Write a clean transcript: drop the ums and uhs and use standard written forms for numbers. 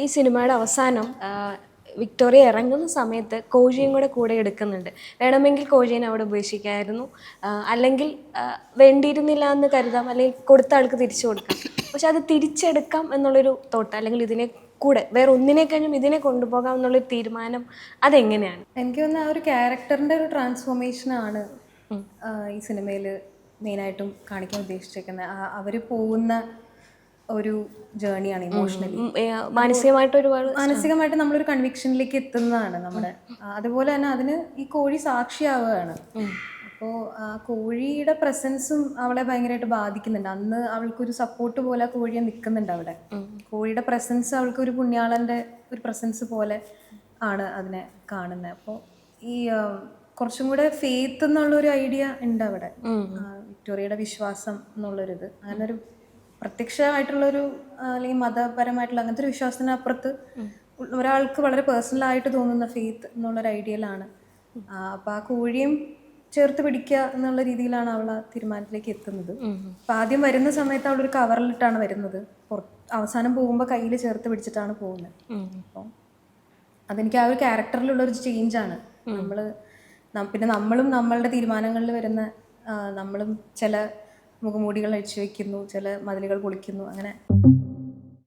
ഈ സിനിമയുടെ അവസാനം വിക്ടോറിയ ഇറങ്ങുന്ന സമയത്ത് കോഴിയും കൂടെ എടുക്കുന്നുണ്ട്. വേണമെങ്കിൽ കോഴീനെ അവിടെ ഉപേക്ഷിക്കായിരുന്നു, അല്ലെങ്കിൽ വേണ്ടിയിരുന്നില്ല എന്ന് കരുതാം, അല്ലെങ്കിൽ കൊടുത്ത ആൾക്ക് തിരിച്ചു കൊടുക്കാം. പക്ഷെ അത് തിരിച്ചെടുക്കാം എന്നുള്ളൊരു തോട്ട്, അല്ലെങ്കിൽ ഇതിനെ കൂടെ വേറെ ഒന്നിനെ കഴിഞ്ഞും ഇതിനെ കൊണ്ടുപോകാം എന്നുള്ളൊരു തീരുമാനം അതെങ്ങനെയാണ്? എനിക്ക് തോന്നുന്ന ആ ഒരു ക്യാരക്ടറിൻ്റെ ഒരു ട്രാൻസ്ഫോർമേഷനാണ് ഈ സിനിമയിൽ മെയിനായിട്ടും കാണിക്കാൻ ഉദ്ദേശിച്ചേക്കുന്നത്. അവർ പോകുന്ന ഒരു ജേണിയാണ് ഇമോഷണലി, മാനസികമായിട്ട് നമ്മളൊരു കൺവിക്ഷനിലേക്ക് എത്തുന്നതാണ് നമ്മുടെ. അതുപോലെ തന്നെ അതിന് ഈ കോഴി സാക്ഷിയാവുകയാണ്. അപ്പോൾ ആ കോഴിയുടെ പ്രസൻസും അവളെ ഭയങ്കരമായിട്ട് ബാധിക്കുന്നുണ്ട്. അന്ന് അവൾക്കൊരു സപ്പോർട്ട് പോലെ ആ കോഴിയെ നിൽക്കുന്നുണ്ട് അവിടെ. കോഴിയുടെ പ്രസൻസ് അവൾക്ക് ഒരു പുണ്യാളൻ്റെ ഒരു പ്രസൻസ് പോലെ ആണ് അതിനെ കാണുന്നത്. അപ്പോൾ ഈ കുറച്ചും കൂടെ ഫെയ്ത്ത് എന്നുള്ളൊരു ഐഡിയ ഉണ്ട് അവിടെ. വിക്ടോറിയയുടെ വിശ്വാസം എന്നുള്ളൊരിത്, അങ്ങനെ ഒരു പ്രത്യക്ഷമായിട്ടുള്ളൊരു അല്ലെങ്കിൽ മതപരമായിട്ടുള്ള അങ്ങനത്തെ ഒരു വിശ്വാസത്തിനപ്പുറത്ത് ഒരാൾക്ക് വളരെ പേഴ്സണലായിട്ട് തോന്നുന്ന ഫെയ്ത്ത് എന്നുള്ളൊരു ഐഡിയയിലാണ്. അപ്പോൾ ആ കോഴിയും ചേർത്ത് പിടിക്കുക എന്നുള്ള രീതിയിലാണ് അവൾ ആ തീരുമാനത്തിലേക്ക് എത്തുന്നത്. അപ്പം ആദ്യം വരുന്ന സമയത്ത് അവളൊരു കവറിലിട്ടാണ് വരുന്നത്, അവസാനം പോകുമ്പോൾ കയ്യിൽ ചേർത്ത് പിടിച്ചിട്ടാണ് പോകുന്നത്. അപ്പം അതെനിക്ക് ആ ഒരു ക്യാരക്ടറിലുള്ളൊരു ചേഞ്ചാണ്. പിന്നെ നമ്മളും നമ്മളുടെ തീരുമാനങ്ങളിൽ വരുന്ന നമ്മളും ചില മുഖമൂടികൾ അഴിച്ചു വയ്ക്കുന്നു, ചില മതിലുകൾ പൊളിക്കുന്നു, അങ്ങനെ